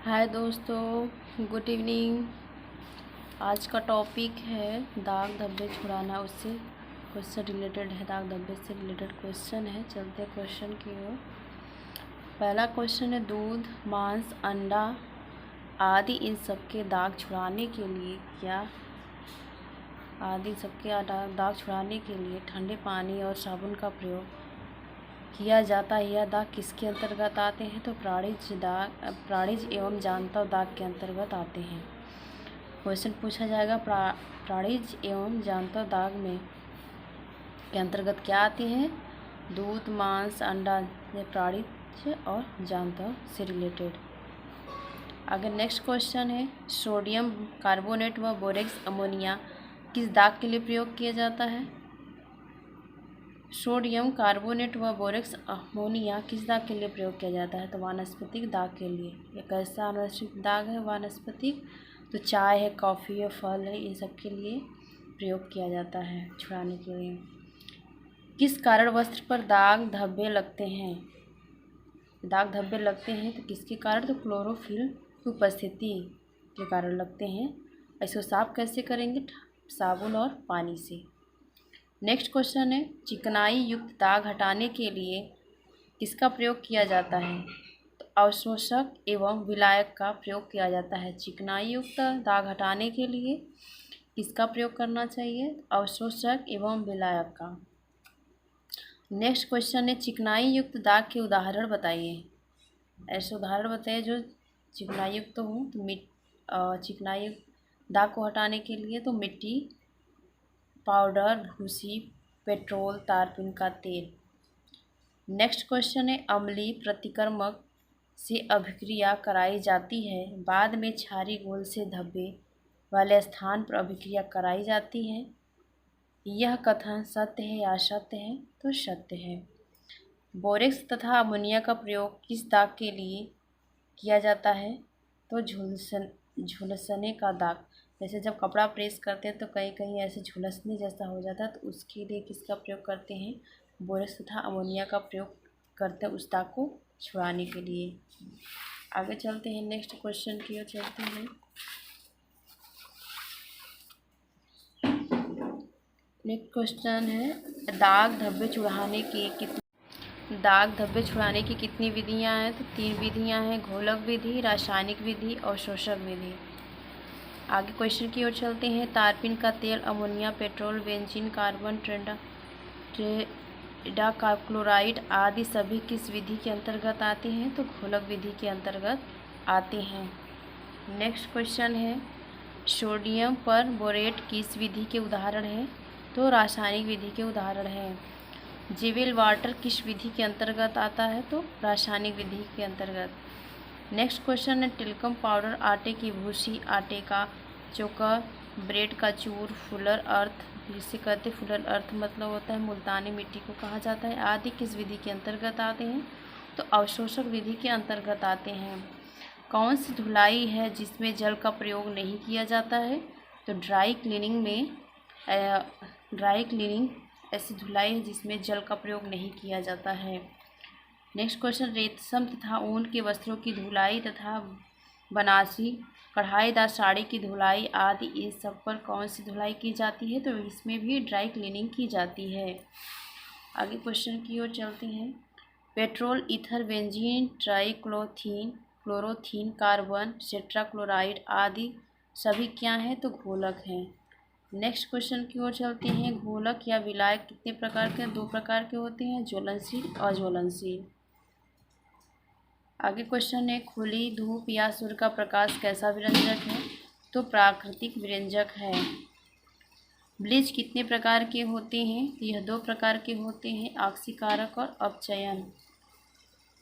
हाय दोस्तों, good evening. आज का टॉपिक है दाग धब्बे छुड़ाना। उससे रिलेटेड है, दाग धब्बे से रिलेटेड क्वेश्चन है। चलते हैं क्वेश्चन की ओर। पहला क्वेश्चन है, दूध, मांस, अंडा आदि इन सबके दाग छुड़ाने के लिए दाग छुड़ाने के लिए ठंडे पानी और साबुन का प्रयोग किया जाता है। यह दाग किसके अंतर्गत आते हैं? तो प्राणिज एवं जांतव दाग के अंतर्गत आते हैं। क्वेश्चन पूछा जाएगा, प्राणिज एवं जांतव दाग में के अंतर्गत क्या आते हैं? दूध, मांस, अंडा, ये प्राणिज और जांतव से रिलेटेड। आगे नेक्स्ट क्वेश्चन है, सोडियम कार्बोनेट व बोरेक्स अमोनिया किस दाग के लिए प्रयोग किया जाता है? सोडियम कार्बोनेट व बोरेक्स अमोनिया किस दाग के लिए प्रयोग किया जाता है? तो वानस्पतिक दाग के लिए। ये कैसा वानस्पतिक दाग है? वानस्पतिक तो चाय है, कॉफ़ी है, फल है, इन सब के लिए प्रयोग किया जाता है छुड़ाने के लिए। किस कारण वस्त्र पर दाग धब्बे लगते हैं? दाग धब्बे लगते हैं तो किसके कारण? तो क्लोरोफिल की उपस्थिति के कारण लगते हैं। इसको साफ कैसे करेंगे? साबुन और पानी से। नेक्स्ट क्वेश्चन है, चिकनाई युक्त दाग हटाने के लिए किसका प्रयोग किया जाता है? तो अवशोषक एवं विलायक का प्रयोग किया जाता है। चिकनाई युक्त दाग हटाने के लिए किसका प्रयोग करना चाहिए? अवशोषक एवं विलायक का। नेक्स्ट क्वेश्चन है, चिकनाई युक्त दाग के उदाहरण बताइए। ऐसे उदाहरण बताइए जो चिकनाई युक्त हो। तो चिकनाई दाग को हटाने के लिए तो मिट्टी, पाउडर, भूसी, पेट्रोल, तारपीन का तेल। नेक्स्ट क्वेश्चन है, अम्लीय प्रतिक्रमक से अभिक्रिया कराई जाती है, बाद में क्षारीय घोल से धब्बे वाले स्थान पर अभिक्रिया कराई जाती है। यह कथन सत्य है या असत्य है? तो सत्य है। बोरेक्स तथा अमोनिया का प्रयोग किस दाग के लिए किया जाता है? तो झुलसने का दाग। जैसे जब कपड़ा प्रेस करते हैं तो कहीं कहीं ऐसे झुलसने जैसा हो जाता है, तो उसके लिए किसका प्रयोग करते हैं? बोरेक्स तथा अमोनिया का प्रयोग करते हैं उस दाग को छुड़ाने के लिए। आगे चलते हैं, नेक्स्ट क्वेश्चन की ओर चलते हैं। नेक्स्ट क्वेश्चन है, दाग धब्बे छुड़ाने की कितनी विधियां हैं? तो 3 विधियां हैं, घोलक विधि, रासायनिक विधि और शोषक विधि। आगे क्वेश्चन की ओर चलते हैं, तारपीन का तेल, ammonia, petrol, benzene, carbon tetrachloride आदि सभी किस विधि के अंतर्गत आते हैं? तो घोलक विधि के अंतर्गत आते हैं। नेक्स्ट क्वेश्चन है, सोडियम पर बोरेट किस विधि के उदाहरण है? तो रासायनिक विधि के उदाहरण हैं। जेवेल वाटर किस विधि के अंतर्गत आता है? तो रासायनिक विधि के अंतर्गत। नेक्स्ट क्वेश्चन है, टेल्कम पाउडर, आटे की भूसी, आटे का चोकर, ब्रेड का चूर, फुलर अर्थ, जिसे कहते हैं फुलर अर्थ मतलब होता है मुल्तानी मिट्टी को कहा जाता है, आदि किस विधि के अंतर्गत आते हैं? तो अवशोषक विधि के अंतर्गत आते हैं। कौन सी धुलाई है जिसमें जल का प्रयोग नहीं किया जाता है? तो ड्राई क्लीनिंग ऐसी धुलाई है जिसमें जल का प्रयोग नहीं किया जाता है। नेक्स्ट क्वेश्चन, रेशम तथा ऊन के वस्त्रों की धुलाई तथा बनारसी कढ़ाईदार साड़ी की धुलाई आदि इन सब पर कौन सी धुलाई की जाती है? तो इसमें भी ड्राई क्लीनिंग की जाती है। आगे क्वेश्चन की ओर चलते हैं, petrol, ether, benzene, trichloroethene, chloroethene, carbon tetrachloride आदि सभी क्या हैं? तो घोलक हैं। नेक्स्ट क्वेश्चन की ओर चलते हैं, घोलक या विलायक कितने प्रकार के? 2 प्रकार के होते हैं, ज्वलनशील और अज्वलनशील। आगे क्वेश्चन है, खुली धूप या सूर्य का प्रकाश कैसा विरंजक है? तो प्राकृतिक विरंजक है। ब्लीच कितने प्रकार के होते हैं? तो यह 2 प्रकार के होते हैं, ऑक्सीकारक और अपचयन।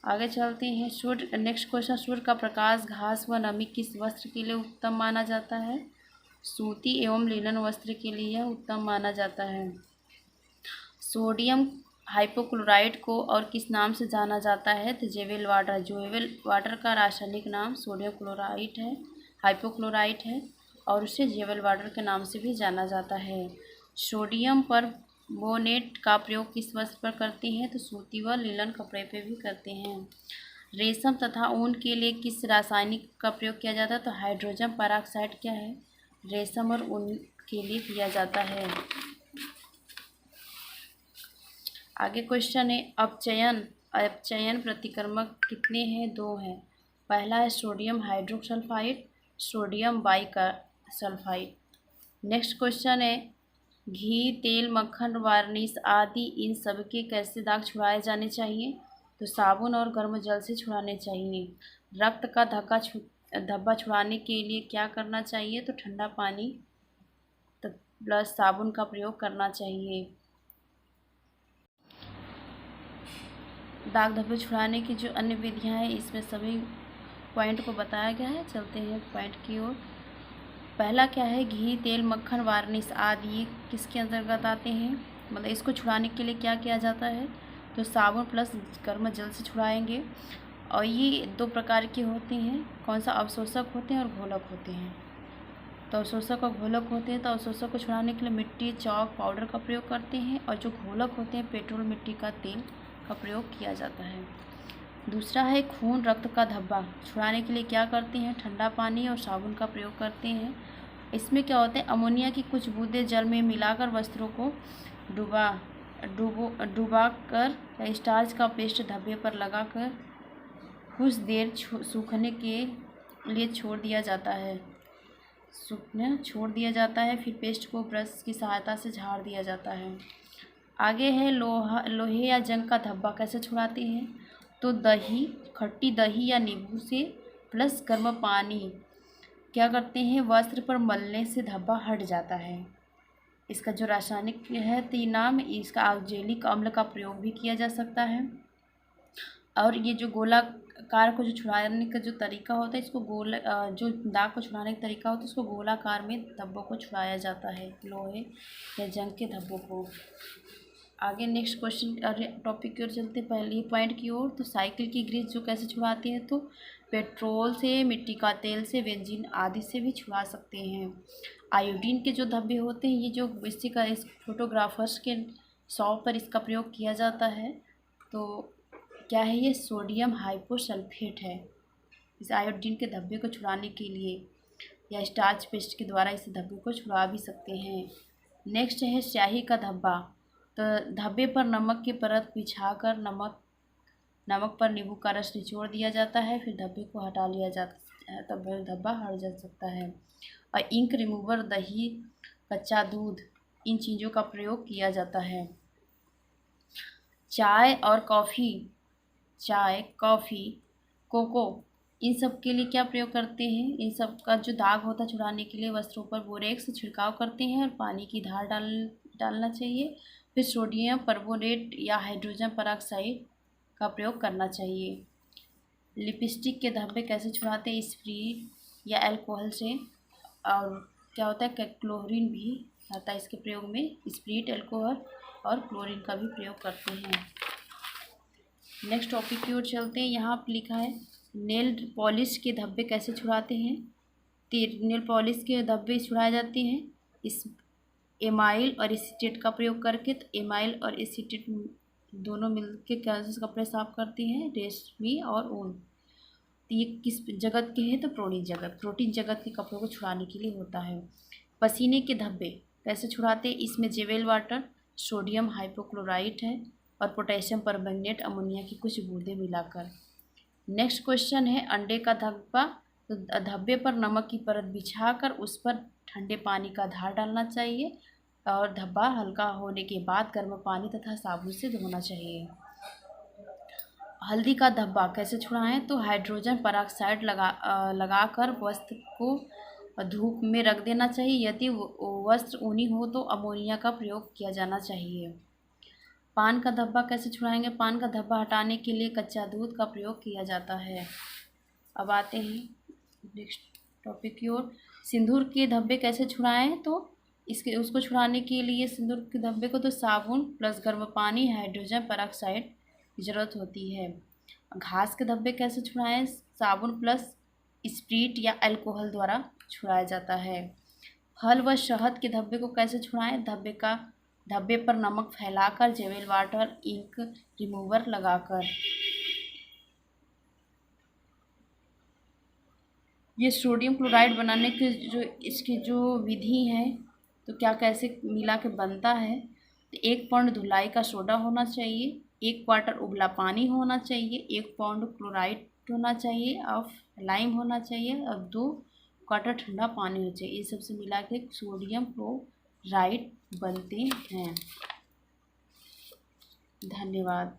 आगे चलते हैं, नेक्स्ट क्वेश्चन, सूर्य का प्रकाश, घास व नमी किस वस्त्र के लिए उत्तम माना जाता है? सूती एवं लिनन वस्त्र के लिए यह उत्तम माना जाता है। सोडियम हाइपोक्लोराइड को और किस नाम से जाना जाता है? तो जेवेल वाटर का रासायनिक नाम सोडियम क्लोराइड है, हाइपोक्लोराइड है, और उसे जेवेल वाटर के नाम से भी जाना जाता है। सोडियम पर बोनेट का प्रयोग किस वस्त्र पर करते हैं? तो सूती व लिनन कपड़े पे भी करते हैं। रेशम तथा ऊन के लिए किस रासायनिक का प्रयोग किया जाता है? तो हाइड्रोजन पेरोक्साइड क्या है, रेशम और ऊन के लिए किया जाता है। आगे क्वेश्चन है अपचयन प्रतिक्रमक कितने हैं? 2 हैं। पहला है sodium hydrosulphide, sodium bisulphide. Next question है घी, तेल, मक्खन, वार्निश आदि इन सबके कैसे दाग छुड़ाए जाने चाहिए? तो साबुन और गर्म जल से छुड़ाने चाहिए। रक्त का धब्बा छुड़ाने के लिए क्या करना चाहिए? तो ठंडा पानी प्लस साबुन का प्रयोग करना चाहिए। दाग धब्बे छुड़ाने की जो अन्य विधियां हैं इसमें सभी पॉइंट को बताया गया है। चलते हैं पॉइंट की ओर। पहला क्या है, घी, तेल, मक्खन, वार्निश आदि ये किसके अंतर्गत आते हैं? मतलब इसको छुड़ाने के लिए क्या किया जाता है? तो साबुन प्लस गर्म जल से छुड़ाएंगे। और ये 2 प्रकार के होते हैं। कौन सा? अवशोषक होते हैं और घोलक होते हैं। तो अवशोषक और घोलक होते हैं तो अवशोषक को छुड़ाने के लिए मिट्टी, चॉक, पाउडर का प्रयोग करते हैं और जो घोलक होते हैं पेट्रोल, मिट्टी का तेल का प्रयोग किया जाता है। दूसरा है खून, रक्त का धब्बा छुड़ाने के लिए क्या करते हैं? ठंडा पानी और साबुन का प्रयोग करते हैं। इसमें क्या होता है, अमोनिया की कुछ बूंदें जल में मिलाकर वस्त्रों को डुबा कर स्टार्च का पेस्ट धब्बे पर लगाकर कुछ देर सूखने के लिए छोड़ दिया जाता है। फिर पेस्ट को ब्रश की सहायता से झाड़ दिया जाता है। आगे है लोहे या जंग का धब्बा कैसे छुड़ाते हैं? तो खट्टी दही या नींबू से प्लस गर्म पानी क्या करते हैं, वस्त्र पर मलने से धब्बा हट जाता है। इसका जो रासायनिक है नाम, इसका ऑक्जेलिक अम्ल का प्रयोग भी किया जा सकता है। और ये जो गोलाकार को जो छुड़ाने का जो तरीका होता है, इसको जो दाग को छुड़ाने का तरीका होता है इसको गोलाकार में धब्बों को छुड़ाया जाता है, लोहे या जंग के धब्बों को। आगे नेक्स्ट क्वेश्चन टॉपिक की ओर चलते पहले पॉइंट की ओर। तो साइकिल की ग्रीस जो कैसे छुड़ाते हैं? तो पेट्रोल से, मिट्टी का तेल से, बेंजीन आदि से भी छुड़ा सकते हैं। आयोडीन के जो धब्बे होते हैं, ये जो इस फोटोग्राफर्स के शॉप पर इसका प्रयोग किया जाता है। तो क्या है ये? सोडियम हाइपोसल्फेट है। इस आयोडीन के धब्बे को छुड़ाने के लिए या स्टार्च पेस्ट के द्वारा इस धब्बे को छुड़ा भी सकते हैं। नेक्स्ट है स्याही का धब्बा। तो धब्बे पर नमक की परत बिछाकर नमक पर नींबू का रस निचोड़ दिया जाता है, फिर धब्बे को हटा लिया जाता है, तब धब्बा हट जा सकता है। और इंक रिमूवर, दही, कच्चा दूध इन चीज़ों का प्रयोग किया जाता है। चाय, कॉफ़ी, कोको इन सब के लिए क्या प्रयोग करते हैं? इन सब का जो दाग होता है छुड़ाने के लिए वस्त्रों पर बोरेक्स छिड़काव करते हैं और पानी की धार डालना चाहिए। फिर सोडियम परबोनेट या हाइड्रोजन पेरोक्साइड का प्रयोग करना चाहिए। लिपस्टिक के धब्बे कैसे छुड़ाते हैं? स्प्रीट या अल्कोहल से। और क्या होता है, क्लोरीन भी आता है इसके प्रयोग में। स्प्रीट, अल्कोहल और क्लोरीन का भी प्रयोग करते हैं। नेक्स्ट टॉपिक की ओर चलते हैं। यहाँ पर लिखा है नेल पॉलिश के धब्बे कैसे छुड़ाते हैं? नेल पॉलिश के धब्बे छुड़ाए जाते हैं इस एमाइल और एसीटेट का प्रयोग करके। तो एमाइल और एसीटेट दोनों मिलकर कैसे कपड़े साफ करते हैं? रेशमी और ऊन। तो ये किस जगत के हैं? तो प्रोटीन जगत के कपड़ों को छुड़ाने के लिए होता है। पसीने के धब्बे कैसे छुड़ाते हैं? इसमें जेवेल वाटर, सोडियम हाइपोक्लोराइट है और पोटेशियम परमैंगनेट, अमोनिया की कुछ बूंदें मिलाकर। नेक्स्ट क्वेश्चन है अंडे का धब्बा। तो धब्बे पर नमक की परत बिछाकर उस पर ठंडे पानी का धार डालना चाहिए और धब्बा हल्का होने के बाद गर्म पानी तथा साबुन से धोना चाहिए। हल्दी का धब्बा कैसे छुड़ाएं? तो हाइड्रोजन पेरोक्साइड लगाकर वस्त्र को धूप में रख देना चाहिए। यदि वस्त्र ऊनी हो तो अमोनिया का प्रयोग किया जाना चाहिए। पान का धब्बा कैसे छुड़ाएंगे? पान का धब्बा हटाने के लिए कच्चा दूध का प्रयोग किया जाता है। अब आते हैं नेक्स्ट टॉपिक की ओर। सिंदूर के धब्बे कैसे छुड़ाएं? तो उसको छुड़ाने के लिए सिंदूर के धब्बे को तो साबुन प्लस गर्म पानी, हाइड्रोजन पेरोक्साइड की ज़रूरत होती है। घास के धब्बे कैसे छुड़ाएं? साबुन प्लस स्प्रीट या अल्कोहल द्वारा छुड़ाया जाता है। फल व शहद के धब्बे को कैसे छुड़ाएं? धब्बे पर नमक फैलाकर, जेवेल वाटर, इंक रिमूवर लगाकर। ये सोडियम क्लोराइड बनाने के जो इसकी जो विधि है, तो क्या कैसे मिला के बनता है। तो 1 पाउंड धुलाई का सोडा होना चाहिए, 1 क्वार्टर उबला पानी होना चाहिए, 1 पाउंड क्लोराइड होना चाहिए, और लाइम होना चाहिए, और 2 क्वार्टर ठंडा पानी होना चाहिए। ये सबसे मिला के सोडियम क्लोराइड बनते हैं। धन्यवाद।